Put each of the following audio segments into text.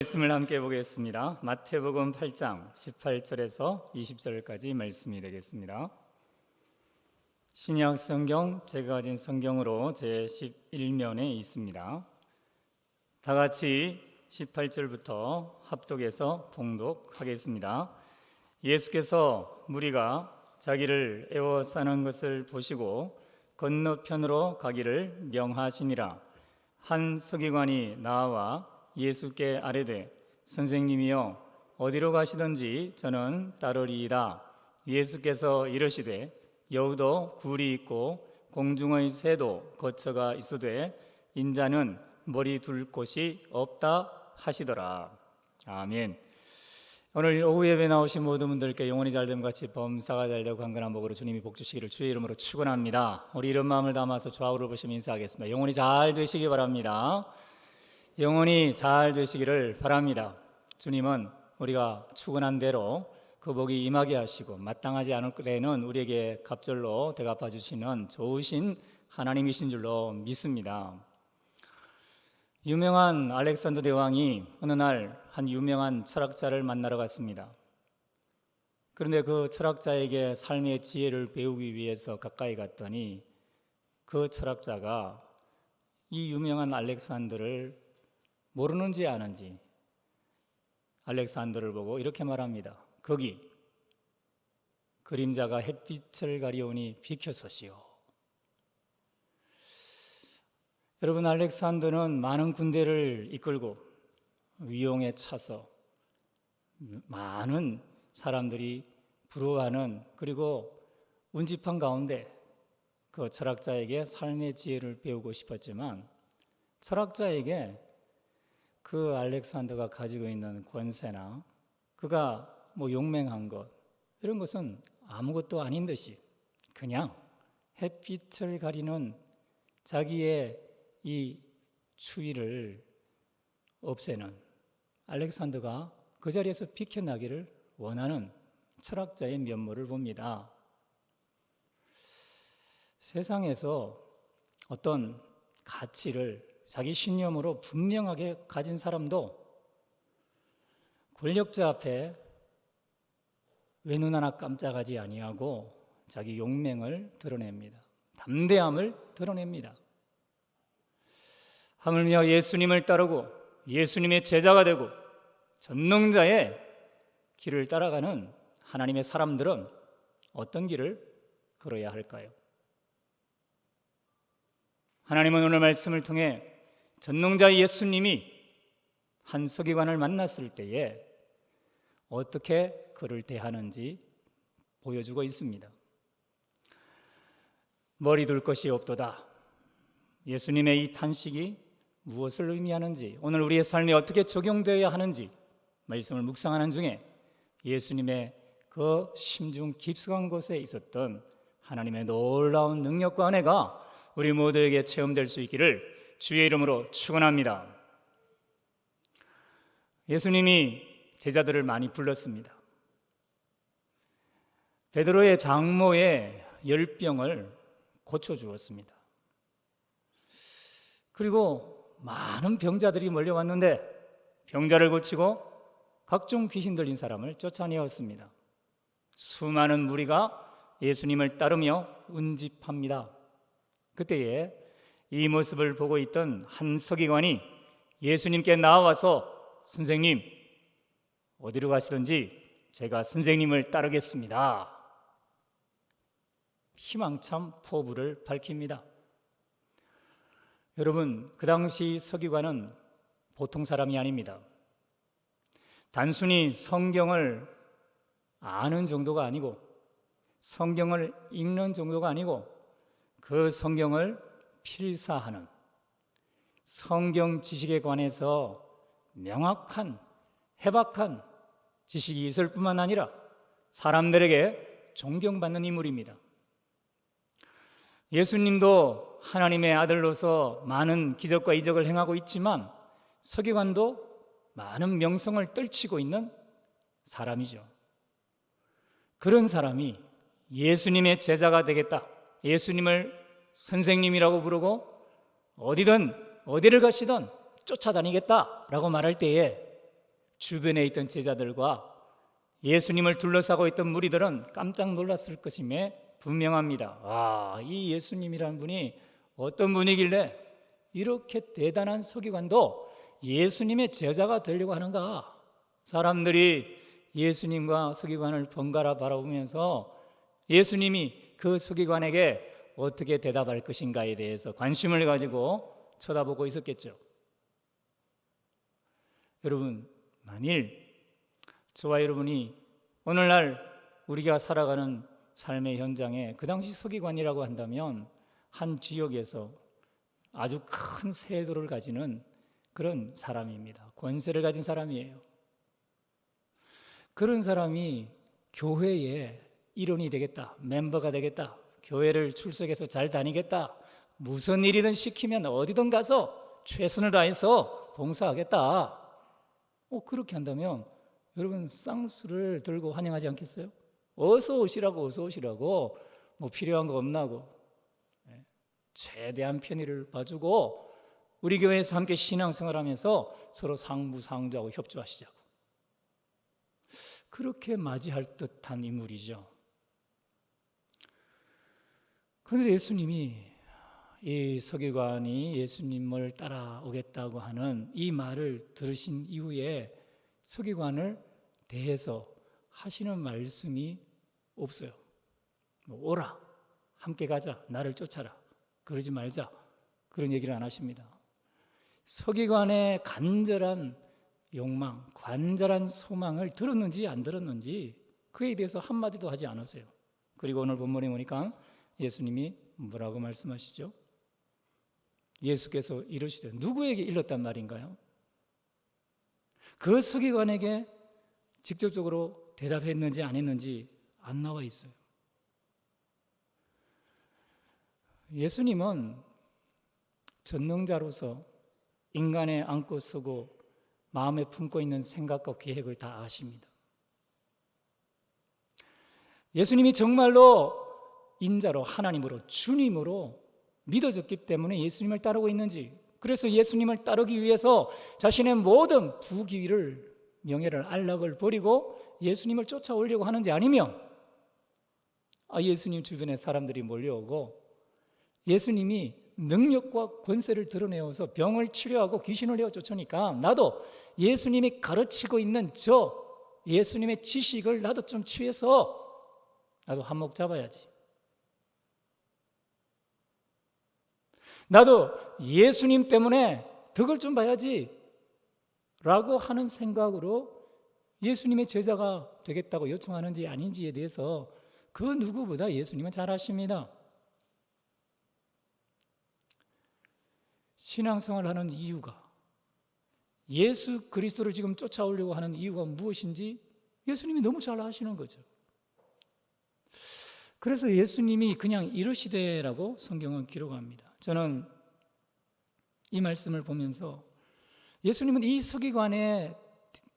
말씀을 함께 보겠습니다. 마태복음 8장 18절에서 20절까지 말씀이 되겠습니다. 신약 성경 제가 가진 성경으로 제 11면에 있습니다. 다 같이 18절부터 합독해서 봉독하겠습니다. 예수께서 무리가 자기를 애워싸는 것을 보시고 건너편으로 가기를 명하시니라. 한 서기관이 나와 예수께 아뢰되 선생님이여 어디로 가시든지 저는 따르리이다. 예수께서 이르시되 여우도 굴이 있고 공중의 새도 거처가 있으되 인자는 머리 둘 곳이 없다 하시더라. 아멘. 오늘 오후 예배 나오신 모든 분들께 영혼이 잘됨 같이 범사가 잘되고 강건한 복으로 주님이 복 주시기를 주의 이름으로 축원합니다. 우리 이런 마음을 담아서 좌우를 보시며 인사하겠습니다. 영혼이 잘 되시기 바랍니다. 영혼이 잘 되시기를 바랍니다. 주님은 우리가 축원한 대로 그 복이 임하게 하시고 마땅하지 않을 때에는 우리에게 갑절로 대갚아 주시는 좋으신 하나님이신 줄로 믿습니다. 유명한 알렉산더 대왕이 어느 날 한 유명한 철학자를 만나러 갔습니다. 그런데 그 철학자에게 삶의 지혜를 배우기 위해서 가까이 갔더니 그 철학자가 이 유명한 알렉산더를 모르는지 아는지 알렉산더를 보고 이렇게 말합니다. 거기 그림자가 햇빛을 가리오니 비켜서시오. 여러분, 알렉산더는 많은 군대를 이끌고 위용에 차서 많은 사람들이 부러워하는 그리고 운집한 가운데 그 철학자에게 삶의 지혜를 배우고 싶었지만 철학자에게 그 알렉산더가 가지고 있는 권세나 그가 용맹한 것 이런 것은 아무것도 아닌 듯이 그냥 햇빛을 가리는 자기의 이 추위를 없애는 알렉산더가 그 자리에서 비켜나기를 원하는 철학자의 면모를 봅니다. 세상에서 어떤 가치를 자기 신념으로 분명하게 가진 사람도 권력자 앞에 외눈 하나 깜짝하지 아니하고 자기 용맹을 드러냅니다. 담대함을 드러냅니다. 하물며 예수님을 따르고 예수님의 제자가 되고 전능자의 길을 따라가는 하나님의 사람들은 어떤 길을 걸어야 할까요? 하나님은 오늘 말씀을 통해 전능자 예수님이 한 서기관을 만났을 때에 어떻게 그를 대하는지 보여주고 있습니다. 머리 둘 것이 없도다. 예수님의 이 탄식이 무엇을 의미하는지, 오늘 우리의 삶에 어떻게 적용되어야 하는지 말씀을 묵상하는 중에 예수님의 그 심중 깊숙한 곳에 있었던 하나님의 놀라운 능력과 은혜가 우리 모두에게 체험될 수 있기를 주의 이름으로 축원합니다. 예수님이 제자들을 많이 불렀습니다. 베드로의 장모의 열병을 고쳐주었습니다. 그리고 많은 병자들이 몰려왔는데 병자를 고치고 각종 귀신 들린 사람을 쫓아내었습니다. 수많은 무리가 예수님을 따르며 운집합니다. 그때에 이 모습을 보고 있던 한 서기관이 예수님께 나와서 선생님, 어디로 가시든지 제가 선생님을 따르겠습니다. 희망찬 포부를 밝힙니다. 여러분, 그 당시 서기관은 보통 사람이 아닙니다. 단순히 성경을 아는 정도가 아니고 성경을 읽는 정도가 아니고 그 성경을 필사하는 성경 지식에 관해서 명확한 해박한 지식이 있을 뿐만 아니라 사람들에게 존경받는 인물입니다. 예수님도 하나님의 아들로서 많은 기적과 이적을 행하고 있지만 서기관도 많은 명성을 떨치고 있는 사람이죠. 그런 사람이 예수님의 제자가 되겠다, 예수님을 선생님이라고 부르고 어디를 가시든 쫓아다니겠다라고 말할 때에 주변에 있던 제자들과 예수님을 둘러싸고 있던 무리들은 깜짝 놀랐을 것임에 분명합니다. 이 예수님이라는 분이 어떤 분이길래 이렇게 대단한 서기관도 예수님의 제자가 되려고 하는가? 사람들이 예수님과 서기관을 번갈아 바라보면서 예수님이 그 서기관에게 어떻게 대답할 것인가에 대해서 관심을 가지고 쳐다보고 있었겠죠. 여러분, 만일 저와 여러분이 오늘날 우리가 살아가는 삶의 현장에 그 당시 서기관이라고 한다면 한 지역에서 아주 큰 세도를 가지는 그런 사람입니다. 권세를 가진 사람이에요. 그런 사람이 교회의 일원이 되겠다, 멤버가 되겠다, 교회를 출석해서 잘 다니겠다, 무슨 일이든 시키면 어디든 가서 최선을 다해서 봉사하겠다. 그렇게 한다면 여러분 쌍수를 들고 환영하지 않겠어요? 어서 오시라고 뭐 필요한 거 없나고 최대한 편의를 봐주고 우리 교회에서 함께 신앙생활하면서 서로 상부상조하고 협조하시자고 그렇게 맞이할 듯한 인물이죠. 그런데 예수님이 이 서기관이 예수님을 따라오겠다고 하는 이 말을 들으신 이후에 서기관을 대해서 하시는 말씀이 없어요. 오라, 함께 가자, 나를 쫓아라, 그러지 말자, 그런 얘기를 안 하십니다. 서기관의 간절한 욕망, 간절한 소망을 들었는지 안 들었는지 그에 대해서 한마디도 하지 않았어요. 그리고 오늘 본문에 보니까 예수님이 뭐라고 말씀하시죠? 예수께서 이르시되 누구에게 일렀단 말인가요? 그 서기관에게 직접적으로 대답했는지 안 했는지 안 나와 있어요. 예수님은 전능자로서 인간의 안고 쓰고 마음에 품고 있는 생각과 계획을 다 아십니다. 예수님이 정말로 인자로 하나님으로 주님으로 믿어졌기 때문에 예수님을 따르고 있는지, 그래서 예수님을 따르기 위해서 자신의 모든 부귀를, 명예를, 안락을 버리고 예수님을 쫓아오려고 하는지, 아니면 예수님 주변에 사람들이 몰려오고 예수님이 능력과 권세를 드러내어서 병을 치료하고 귀신을 내어 쫓으니까 나도 예수님이 가르치고 있는 저 예수님의 지식을 나도 좀 취해서 나도 한몫 잡아야지, 나도 예수님 때문에 덕을 좀 봐야지 라고 하는 생각으로 예수님의 제자가 되겠다고 요청하는지 아닌지에 대해서 그 누구보다 예수님은 잘 아십니다. 신앙생활을 하는 이유가, 예수 그리스도를 지금 쫓아오려고 하는 이유가 무엇인지 예수님이 너무 잘 아시는 거죠. 그래서 예수님이 그냥 이르시되라고 성경은 기록합니다. 저는 이 말씀을 보면서 예수님은 이 서기관의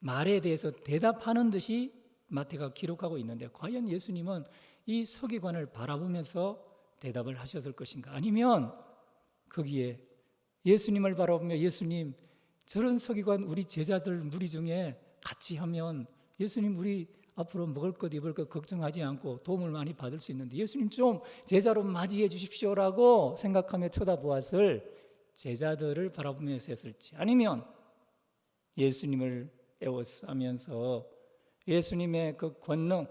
말에 대해서 대답하는 듯이 마태가 기록하고 있는데, 과연 예수님은 이 서기관을 바라보면서 대답을 하셨을 것인가? 아니면 거기에 예수님을 바라보며 예수님, 저런 서기관 우리 제자들 무리 중에 같이 하면 예수님 우리 앞으로 먹을 것 입을 것 걱정하지 않고 도움을 많이 받을 수 있는데 예수님 좀 제자로 맞이해 주십시오라고 생각하며 쳐다보았을 제자들을 바라보면서 했을지, 아니면 예수님을 애워싸면서 예수님의 그 권능,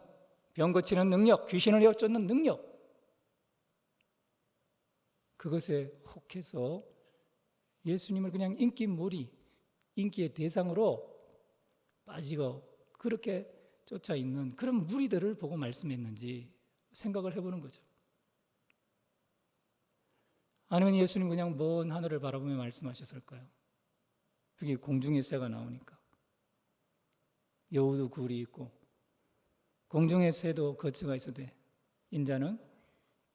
병 고치는 능력, 귀신을 내어 쫓는 능력, 그것에 혹해서 예수님을 그냥 인기몰이, 인기의 대상으로 빠지고 그렇게 쫓아 있는 그런 무리들을 보고 말씀했는지 생각을 해보는 거죠. 아니면 예수님 그냥 먼 하늘을 바라보며 말씀하셨을까요? 그게 공중의 새가 나오니까 여우도 굴이 있고 공중의 새도 거처가 있어되 인자는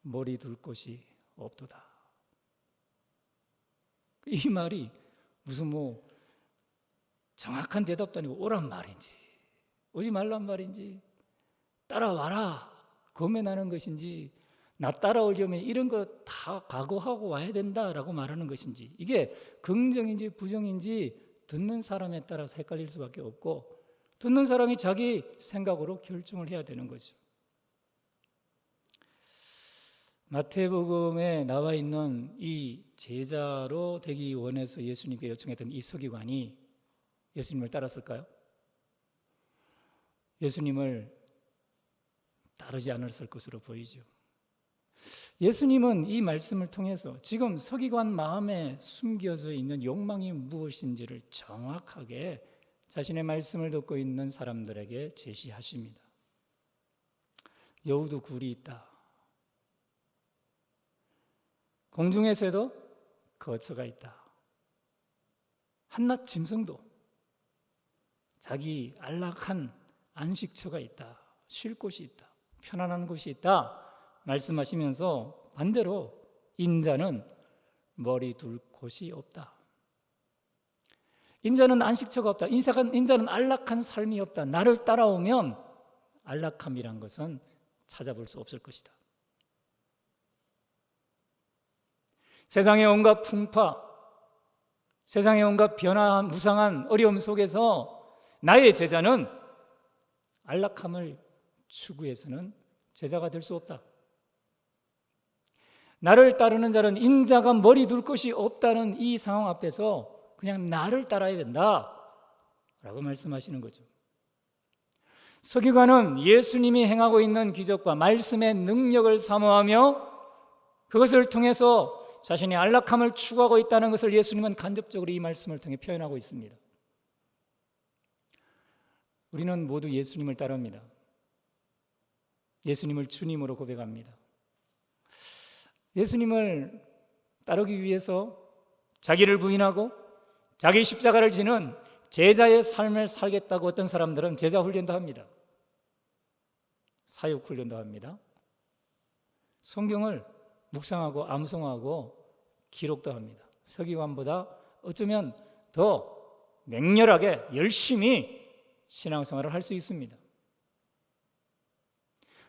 머리 둘 곳이 없도다. 이 말이 무슨 정확한 대답도 아니고 오란 말인지, 오지 말란 말인지, 따라와라 거면하는 것인지, 나 따라오려면 이런 거 다 각오하고 와야 된다라고 말하는 것인지, 이게 긍정인지 부정인지 듣는 사람에 따라서 헷갈릴 수밖에 없고 듣는 사람이 자기 생각으로 결정을 해야 되는 거죠. 마태복음에 나와 있는 이 제자로 되기 원해서 예수님께 요청했던 이 서기관이 예수님을 따랐을까요? 예수님을 따르지 않았을 것으로 보이죠. 예수님은 이 말씀을 통해서 지금 서기관 마음에 숨겨져 있는 욕망이 무엇인지를 정확하게 자신의 말씀을 듣고 있는 사람들에게 제시하십니다. 여우도 굴이 있다. 공중에서도 거처가 있다. 한낱 짐승도 자기 안락한 안식처가 있다. 쉴 곳이 있다. 편안한 곳이 있다. 말씀하시면서 반대로 인자는 머리 둘 곳이 없다. 인자는 안식처가 없다. 인자는 안락한 삶이 없다. 나를 따라오면 안락함이란 것은 찾아볼 수 없을 것이다. 세상의 온갖 풍파, 세상의 온갖 변화한 무상한 어려움 속에서 나의 제자는 안락함을 추구해서는 제자가 될 수 없다. 나를 따르는 자는 인자가 머리 둘 것이 없다는 이 상황 앞에서 그냥 나를 따라야 된다 라고 말씀하시는 거죠. 서기관은 예수님이 행하고 있는 기적과 말씀의 능력을 사모하며 그것을 통해서 자신이 안락함을 추구하고 있다는 것을 예수님은 간접적으로 이 말씀을 통해 표현하고 있습니다. 우리는 모두 예수님을 따릅니다. 예수님을 주님으로 고백합니다. 예수님을 따르기 위해서 자기를 부인하고 자기 십자가를 지는 제자의 삶을 살겠다고 어떤 사람들은 제자 훈련도 합니다. 사역 훈련도 합니다. 성경을 묵상하고 암송하고 기록도 합니다. 서기관보다 어쩌면 더 맹렬하게 열심히 신앙생활을 할 수 있습니다.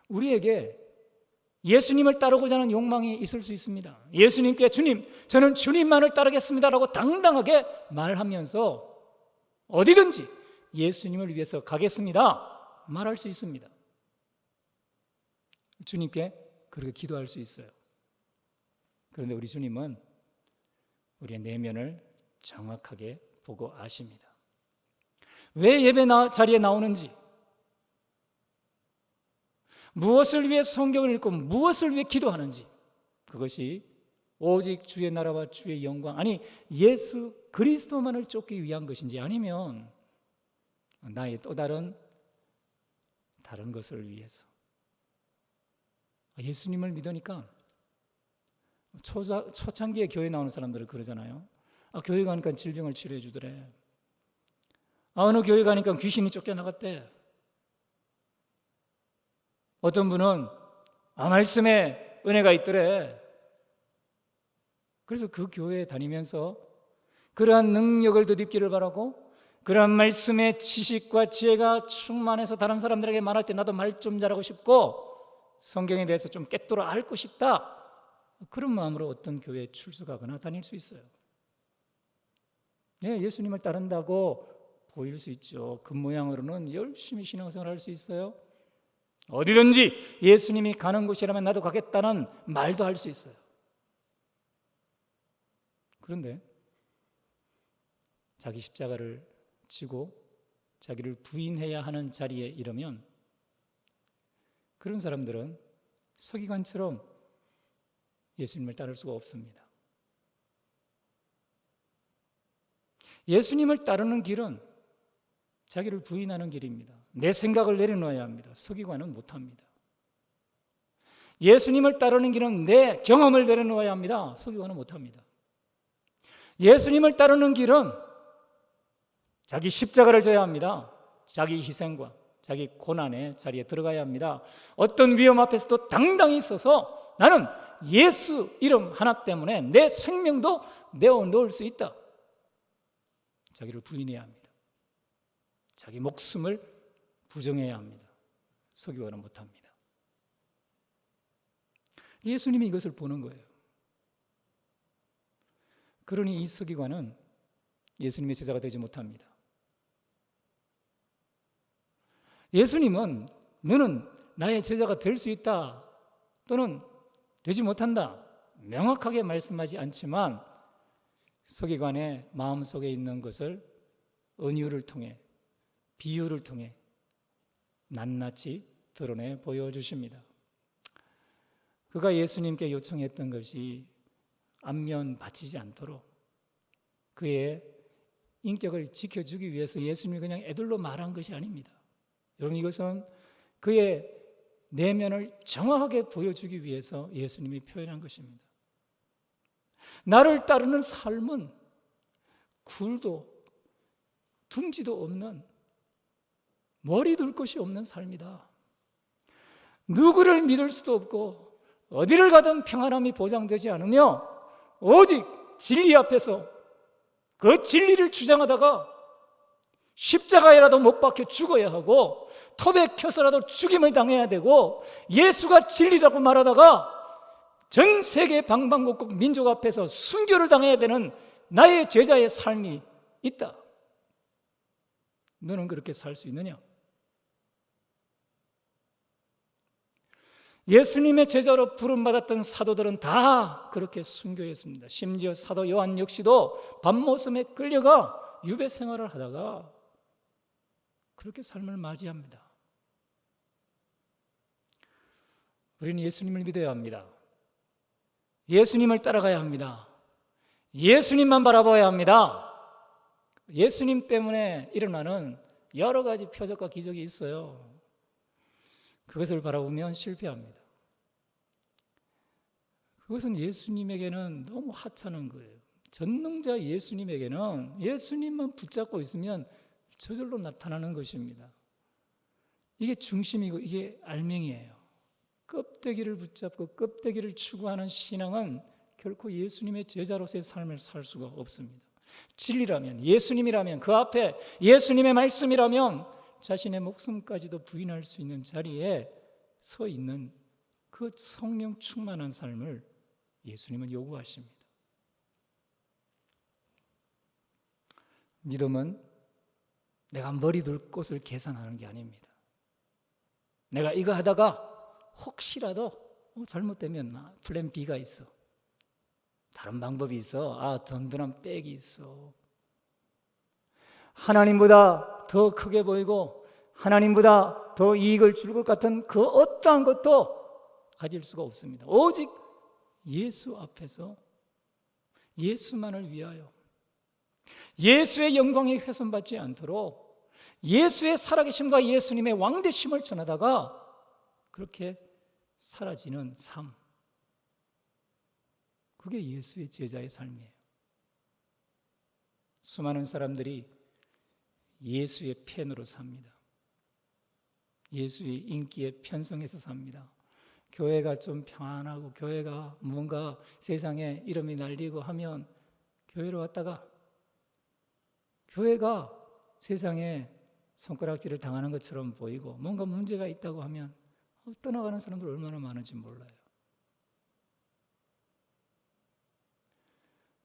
우리에게 예수님을 따르고자 하는 욕망이 있을 수 있습니다. 예수님께 주님, 저는 주님만을 따르겠습니다라고 당당하게 말하면서 어디든지 예수님을 위해서 가겠습니다 말할 수 있습니다. 주님께 그렇게 기도할 수 있어요. 그런데 우리 주님은 우리의 내면을 정확하게 보고 아십니다. 왜 예배 자리에 나오는지, 무엇을 위해 성경을 읽고 무엇을 위해 기도하는지, 그것이 오직 주의 나라와 주의 영광, 아니 예수 그리스도만을 쫓기 위한 것인지, 아니면 나의 또 다른 것을 위해서. 예수님을 믿으니까 초창기에 교회 나오는 사람들은 그러잖아요. 교회 가니까 질병을 치료해 주더래. 어느 교회 가니까 귀신이 쫓겨나갔대. 어떤 분은 말씀에 은혜가 있더래. 그래서 그 교회에 다니면서 그러한 능력을 덧입기를 바라고, 그러한 말씀의 지식과 지혜가 충만해서 다른 사람들에게 말할 때 나도 말 좀 잘하고 싶고 성경에 대해서 좀 깨뚫어 앓고 싶다, 그런 마음으로 어떤 교회에 출석하거나 다닐 수 있어요. 네, 예수님을 따른다고 보일 수 있죠. 그 모양으로는 열심히 신앙생활을 할 수 있어요. 어디든지 예수님이 가는 곳이라면 나도 가겠다는 말도 할 수 있어요. 그런데 자기 십자가를 지고 자기를 부인해야 하는 자리에 이르면 그런 사람들은 서기관처럼 예수님을 따를 수가 없습니다. 예수님을 따르는 길은 자기를 부인하는 길입니다. 내 생각을 내려놓아야 합니다. 서기관은 못합니다. 예수님을 따르는 길은 내 경험을 내려놓아야 합니다. 서기관은 못합니다. 예수님을 따르는 길은 자기 십자가를 져야 합니다. 자기 희생과 자기 고난의 자리에 들어가야 합니다. 어떤 위험 앞에서도 당당히 서서 나는 예수 이름 하나 때문에 내 생명도 내어놓을 수 있다. 자기를 부인해야 합니다. 자기 목숨을 부정해야 합니다. 서기관은 못합니다. 예수님이 이것을 보는 거예요. 그러니 이 서기관은 예수님의 제자가 되지 못합니다. 예수님은 너는 나의 제자가 될 수 있다 또는 되지 못한다 명확하게 말씀하지 않지만 서기관의 마음속에 있는 것을 은유를 통해 비유를 통해 낱낱이 드러내 보여주십니다. 그가 예수님께 요청했던 것이 안면 바치지 않도록 그의 인격을 지켜주기 위해서 예수님이 그냥 애들로 말한 것이 아닙니다. 여러분, 이것은 그의 내면을 정확하게 보여주기 위해서 예수님이 표현한 것입니다. 나를 따르는 삶은 굴도 둥지도 없는 머리 둘 곳이 없는 삶이다. 누구를 믿을 수도 없고 어디를 가든 평안함이 보장되지 않으며 오직 진리 앞에서 그 진리를 주장하다가 십자가에라도 못 박혀 죽어야 하고 톱에 켜서라도 죽임을 당해야 되고 예수가 진리라고 말하다가 전 세계 방방곡곡 민족 앞에서 순교를 당해야 되는 나의 제자의 삶이 있다. 너는 그렇게 살 수 있느냐? 예수님의 제자로 부름받았던 사도들은 다 그렇게 순교했습니다. 심지어 사도 요한 역시도 밤모섬에 끌려가 유배 생활을 하다가 그렇게 삶을 맞이합니다. 우리는 예수님을 믿어야 합니다. 예수님을 따라가야 합니다. 예수님만 바라봐야 합니다. 예수님 때문에 일어나는 여러 가지 표적과 기적이 있어요. 그것을 바라보면 실패합니다. 그것은 예수님에게는 너무 하찮은 거예요. 전능자 예수님에게는 예수님만 붙잡고 있으면 저절로 나타나는 것입니다. 이게 중심이고 이게 알맹이에요. 껍데기를 붙잡고 껍데기를 추구하는 신앙은 결코 예수님의 제자로서의 삶을 살 수가 없습니다. 진리라면, 예수님이라면, 그 앞에 예수님의 말씀이라면 자신의 목숨까지도 부인할 수 있는 자리에 서 있는 그 성령 충만한 삶을 예수님은 요구하십니다. 믿음은 내가 머리 둘 곳을 계산하는 게 아닙니다. 내가 이거 하다가 혹시라도 잘못되면 플랜 B가 있어. 다른 방법이 있어. 든든한 백이 있어. 하나님보다 더 크게 보이고 하나님보다 더 이익을 줄 것 같은 그 어떠한 것도 가질 수가 없습니다. 오직 예수 앞에서 예수만을 위하여 예수의 영광이 훼손받지 않도록 예수의 살아계심과 예수님의 왕되심을 전하다가 그렇게 사라지는 삶, 그게 예수의 제자의 삶이에요. 수많은 사람들이 예수의 팬으로 삽니다. 예수의 인기에 편성해서 삽니다. 교회가 좀 평안하고 교회가 뭔가 세상에 이름이 날리고 하면 교회로 왔다가 교회가 세상에 손가락질을 당하는 것처럼 보이고 뭔가 문제가 있다고 하면 떠나가는 사람들 얼마나 많은지 몰라요.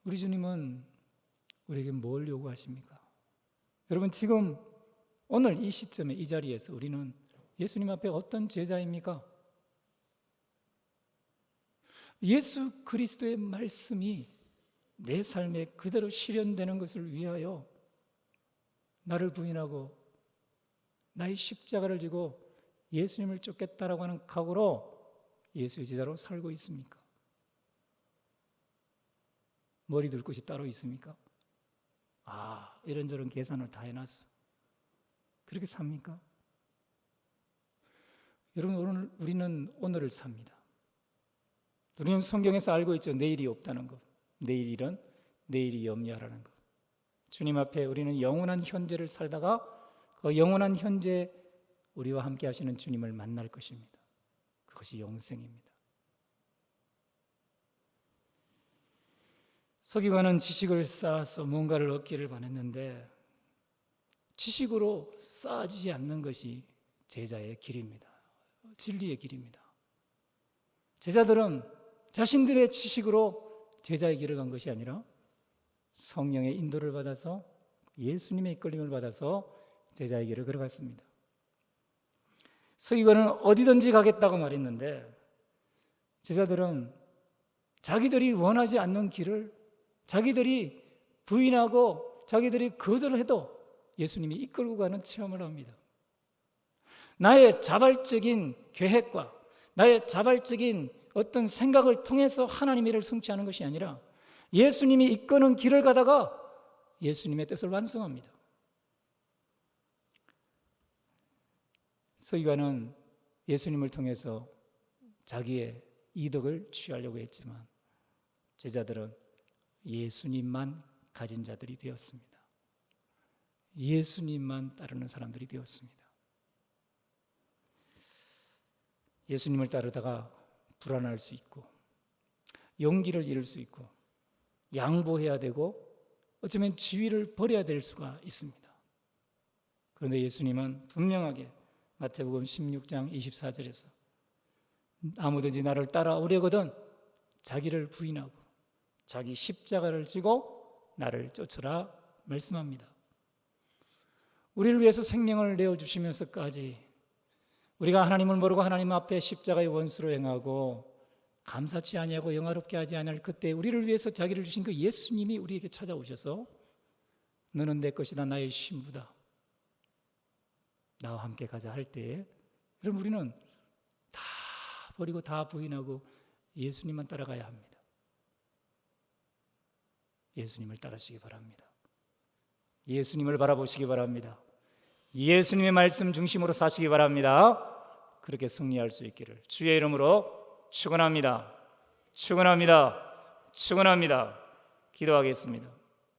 우리 주님은 우리에게 뭘 요구하십니까? 여러분, 지금 오늘 이 시점에 이 자리에서 우리는 예수님 앞에 어떤 제자입니까? 예수 그리스도의 말씀이 내 삶에 그대로 실현되는 것을 위하여 나를 부인하고 나의 십자가를 지고 예수님을 쫓겠다라고 하는 각오로 예수의 제자로 살고 있습니까? 머리 둘 곳이 따로 있습니까? 이런저런 계산을 다 해놨어. 그렇게 삽니까? 여러분, 우리는 오늘을 삽니다. 우리는 성경에서 알고 있죠. 내일이 없다는 것. 내일 일은 내일이 염려하라는 것. 주님 앞에 우리는 영원한 현재를 살다가 그 영원한 현재 우리와 함께 하시는 주님을 만날 것입니다. 그것이 영생입니다. 서기관은 지식을 쌓아서 뭔가를 얻기를 바랬는데 지식으로 쌓아지지 않는 것이 제자의 길입니다. 진리의 길입니다. 제자들은 자신들의 지식으로 제자의 길을 간 것이 아니라 성령의 인도를 받아서 예수님의 이끌림을 받아서 제자의 길을 걸어갔습니다. 서기관은 어디든지 가겠다고 말했는데 제자들은 자기들이 원하지 않는 길을 자기들이 부인하고 자기들이 거절을 해도 예수님이 이끌고 가는 체험을 합니다. 나의 자발적인 계획과 나의 자발적인 어떤 생각을 통해서 하나님의 일을 성취하는 것이 아니라 예수님이 이끄는 길을 가다가 예수님의 뜻을 완성합니다. 서기관은 예수님을 통해서 자기의 이득을 취하려고 했지만 제자들은 예수님만 가진 자들이 되었습니다. 예수님만 따르는 사람들이 되었습니다. 예수님을 따르다가 불안할 수 있고 용기를 잃을 수 있고 양보해야 되고 어쩌면 지위를 버려야 될 수가 있습니다. 그런데 예수님은 분명하게 마태복음 16장 24절에서 아무든지 나를 따라오려거든 자기를 부인하고 자기 십자가를 지고 나를 쫓으라 말씀합니다. 우리를 위해서 생명을 내어주시면서까지 우리가 하나님을 모르고 하나님 앞에 십자가의 원수로 행하고 감사치 아니하고 영화롭게 하지 않을 그때 우리를 위해서 자기를 주신 그 예수님이 우리에게 찾아오셔서 너는 내 것이다, 나의 신부다, 나와 함께 가자 할 때에 여러분 우리는 다 버리고 다 부인하고 예수님만 따라가야 합니다. 예수님을 따르시기 바랍니다. 예수님을 바라보시기 바랍니다. 예수님의 말씀 중심으로 사시기 바랍니다. 그렇게 승리할 수 있기를 주의 이름으로 축원합니다. 축원합니다. 축원합니다. 기도하겠습니다.